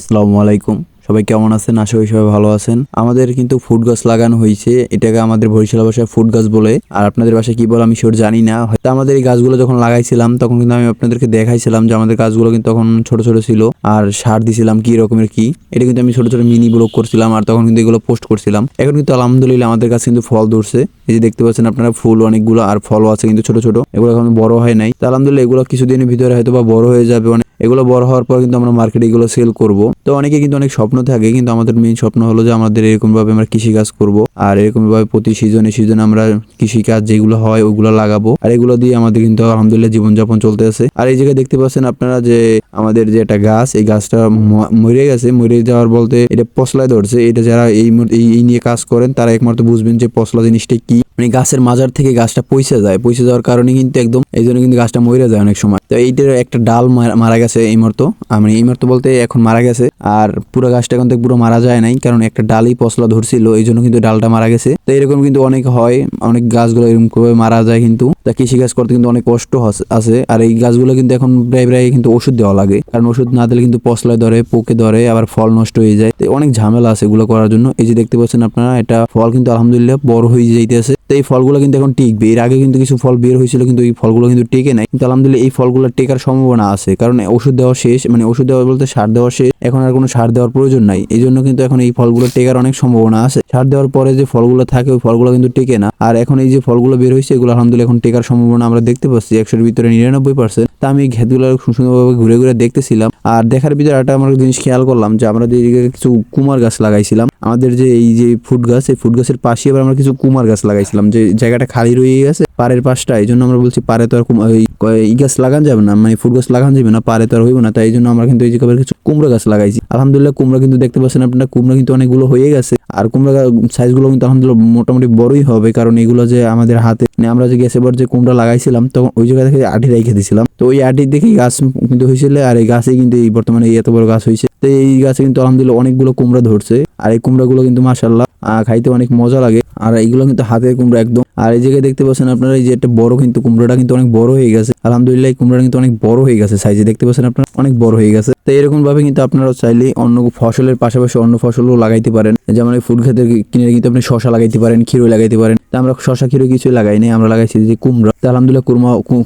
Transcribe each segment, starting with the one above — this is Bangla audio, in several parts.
আসসালামু আলাইকুম। সবাই কেমন আছেন? আশা করি সবাই ভালো আছেন। আমাদের কিন্তু ফুড গাছ লাগানো হয়েছে, এটাকে আমাদের বরিশাল ভাষায় ফুড গাছ বলে। আর আপনাদের ভাষায় কি বলে আমি শিওর জানি না। হয়তো আমাদের এই গাছগুলো যখন লাগাইছিলাম তখন কিন্তু আমি আপনাদেরকে দেখাইছিলাম যে আমাদের গাছগুলো কিন্তু তখন ছোট ছোট ছিল আর সার দিছিলাম কি রকমের কি। এটা কিন্তু আমি ছোট ছোট মিনি ব্লগ করছিলাম আর তখন কিন্তু এগুলো পোস্ট করছিলাম। এখন কিন্তু আলহামদুলিল্লাহ আমাদের কাছে কিন্তু ফল ধরছে। এই যে দেখতে পাচ্ছেন আপনারা ফুল অনেকগুলো আর ফলও আছে কিন্তু ছোট ছোট, এগুলো এখন বড় হয় নাই। তো আলহামদুলিল্লাহ এগুলো কিছুদিনের ভিতরে হয়তো বা বড় হয়ে যাবে। এগুলো বড় হওয়ার পর কিন্তু আমরা মার্কেটে এগুলো সেল করব। তো অনেকে কিন্তু অনেক স্বপ্ন থাকে, কিন্তু আমাদের মেইন স্বপ্ন হলো যে আমাদের এরকম ভাবে আমরা কৃষি কাজ করব আর এরকম ভাবে প্রতি সিজনে সিজনে আমরা কৃষি কাজ যেগুলো হয় ওগুলো লাগাবো আর এগুলো দিয়ে আমাদের কিন্তু আলহামদুলিল্লাহ জীবনযাপন চলতে আছে। আর এই জায়গায় দেখতে পাচ্ছেন আপনারা যে আমাদের যে একটা গাছ, এই গাছটা মরে গেছে। মরে যাওয়ার বলতে এটা পশলায় ধরছে। এটা যারা এই নিয়ে কাজ করেন তারা একমাত্র বুঝবেন যে পশলা জিনিসটা কি। মানে গাছের মাজার থেকে গাছটা পয়সা যায়, পয়সা যাওয়ার কারণে কিন্তু একদম এই জন্য কিন্তু গাছটা মরে যায় অনেক সময়। তো এইটার একটা ডাল মারা গেছে এই মুহূর্তে, মানে এই মুহূর্তে বলতে এখন মারা গেছে। আর পুরো গাছটা এখন থেকে পুরো মারা যায় নাই, কারণ একটা ডালই পশলা ধরছিল, এই জন্য কিন্তু ডালটা মারা গেছে। তো এরকম কিন্তু অনেক হয়, অনেক গাছগুলো এরকম করে মারা যায়। কিন্তু তা কৃষি কাজ করতে কিন্তু অনেক কষ্ট আছে। আর এই গাছগুলো কিন্তু এখন প্রায় প্রায় কিন্তু ওষুধ দেওয়া লাগে, কারণ ওষুধ না দিলে কিন্তু পশলায় ধরে, পোকে ধরে, আবার ফল নষ্ট হয়ে যায়। তো অনেক ঝামেলা আছে এগুলো করার জন্য। এই যে দেখতে পাচ্ছেন আপনারা, এটা ফল কিন্তু আলহামদুলিল্লাহ বড় হয়ে যাইতেছে। তো এই ফলগুলো কিন্তু এখন টিকবে। এর আগে কিন্তু কিছু ফল বের হয়েছিল, কিন্তু এই ফলগুলো কিন্তু টেকে নাই। কিন্তু আলহামদুলিল্লাহ এই ফলগুলো টেকার সম্ভাবনা আছে, কারণ ওষুধ দেওয়া শেষ, মানে ওষুধ দেওয়া বলতে সার দেওয়া শেষ। এখন আর কোনো সার দেওয়ার প্রয়োজন নাই, এই জন্য কিন্তু এখন এই ফলগুলো টেকার অনেক সম্ভাবনা আছে। সার দেওয়ার পরে যে ফলগুলো থাকে ওই ফলগুলো কিন্তু টেকে না। আর এখন এই যে ফলগুলো বের হয়েছে এগুলো আলহামদুলিল্লাহ এখন টেকার সম্ভাবনা আমরা দেখতে পাচ্ছি 100-এর ভিতরে 99%। তা আমি এই ক্ষেতগুলো সুন্দরভাবে ঘুরে ঘুরে দেখতেছিলাম। আর দেখার ভিতরে একটা আমার জিনিস খেয়াল করলাম যে আমরা যে কিছু কুমার গাছ লাগাইছিলাম, আমাদের যে এই যে ফুড গাছ, এই ফুড গাছের পাশে আবার আমরা কিছু কুমার গাছ লাগাইছিলাম। যে জায়গাটা খালি রয়ে গেছে পাড়ের পাশটা, এই জন্য আমরা বলছি পাড়ে তো আর এই গাছ লাগান যাবে না, মানে ফুল গাছ লাগান যাবে না, পাড়ে তো আর হইব না। তাই এই জন্য আমরা কিন্তু এই যে কিছু কুমড়া গাছ লাগাইছি। আলহামদুলিল্লাহ কুমড়া কিন্তু দেখতে পাচ্ছেন আপনারা, কুমড়া কিন্তু অনেকগুলো হয়ে গেছে। আর কুমড়া সাইজগুলো কিন্তু আলহামদুলিল্লাহ মোটামুটি বড়ই হবে, কারণ এগুলো যে আমাদের হাতে, মানে আমরা যে গ্যাসের পর যে কুমড়া লাগাইছিলাম তখন ওই জায়গা থেকে আটি রেখে দিয়েছিলাম। তো ওই আটির দেখেই গাছ কিন্তু হয়েছিল, আর এই গাছে কিন্তু এই বর্তমানে এই এত বড় গাছ হয়েছে। তো এই গাছে কিন্তু আলহামদুলিল্লাহ অনেকগুলো কুমড়া ধরছে। আর এই কুমড়াগুলো কিন্তু মাশাআল্লাহ খাইতে অনেক মজা লাগে। আর এইগুলো কিন্তু হাতের কুমড়া একদম। আর এই জায়গায় দেখতে পাচ্ছেন আপনারা, এই যে একটা বড় কিন্তু কুমড়াটা কিন্তু অনেক বড় হয়ে গেছে। আলহামদুলিল্লাহ এই কুমড়াটা কিন্তু অনেক বড় হয়ে গেছে, সাইজে দেখতে পাচ্ছেন আপনারা অনেক বড় হয়ে গেছে। তো এরকম ভাবে কিন্তু আপনারা চাইলে অন্য ফসলের পাশাপাশি অন্য ফসলও লাগাইতে পারেন। যেমন এই ফুড খেতে কিনে কিন্তু আপনি শশা লাগাইতে পারেন, খিরো লাগাইতে পারেন। তা আমরা শশা খিরো কিছুই লাগাই নাই, আমরা লাগাইছি যে কুমড়া। তো আলহামদুলিল্লাহ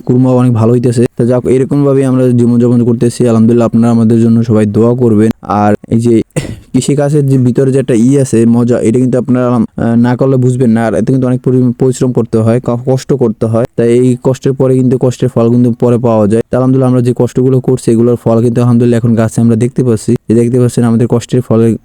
কুরমাও অনেক ভালো হইতেছে। তো যাক, এরকম ভাবে আমরা জীবনযাপন করতেছি। আলহামদুলিল্লাহ আপনারা আমাদের জন্য সবাই দোয়া করবেন। আর এই যে কৃষি কাজের যে ভিতরে যে একটা আছে মজা, এটা কিন্তু আপনারা না করলে বুঝবেন না। আর এতে কিন্তু অনেক পরিশ্রম করতে হয়, কষ্ট করতে হয়। তাই এই কষ্টের পরে কিন্তু কষ্টের ফল কিন্তু পরে পাওয়া যায়। আলহামদুলিল্লাহ আমরা যে কষ্টগুলো করছি এগুলোর ফল কিন্তু আলহামদুলিল্লাহ এখন গাছে আমরা দেখতে পাচ্ছি। দেখতে পাচ্ছেন আমাদের কষ্টের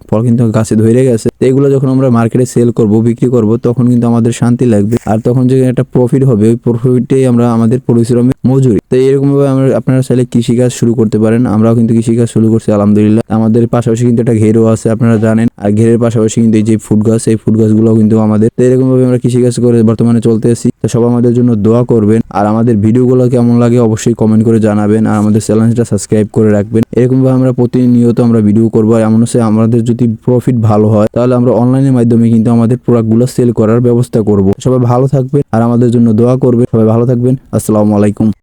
ফল কিন্তু গাছে ধরে গেছে। তো এগুলো যখন আমরা মার্কেটে সেল করব, বিক্রি করব, তখন কিন্তু আমাদের শান্তি লাগবে। আর তখন যে একটা প্রফিট হবে, ওই প্রফিটটাই আমরা আমাদের পরিশ্রমের মজুরি। তো এরকম ভাবে আপনারা চাইলে কৃষিকাজ শুরু করতে পারেন। আমরাও কিন্তু কৃষিকাজ শুরু করছি আলহামদুলিল্লাহ। আমাদের পাশাপাশি কিন্তু একটা ঘেরও আছে, আপনারা জানেন। আর ঘেরের পাশাপাশি কিন্তু এই যে ফুড গাছ, এই ফুড গাছগুলো কিন্তু আমাদের। তো এরকম ভাবে আমরা কৃষিকাজ করে বর্তমানে চলতে আসি। তো সবাই আমাদের জন্য দোয়া করবেন। আর আমাদের ভিডিওগুলো কেমন লাগে অবশ্যই কমেন্ট করে জানাবেন। আর আমাদের চ্যানেলটা সাবস্ক্রাইব করে রাখবেন। এরকম ভাবে আমরা প্রতিনিয়ত আমরা ভিডিও করবো। এমন হচ্ছে আমাদের যদি প্রফিট ভালো হয় তাহলে আমরা অনলাইনের মাধ্যমে কিন্তু আমাদের প্রোডাক্টগুলো সেল করার ব্যবস্থা করব। সবাই ভালো থাকবেন আর আমাদের জন্য দোয়া করবেন। সবাই ভালো থাকবেন। আসসালামু আলাইকুম।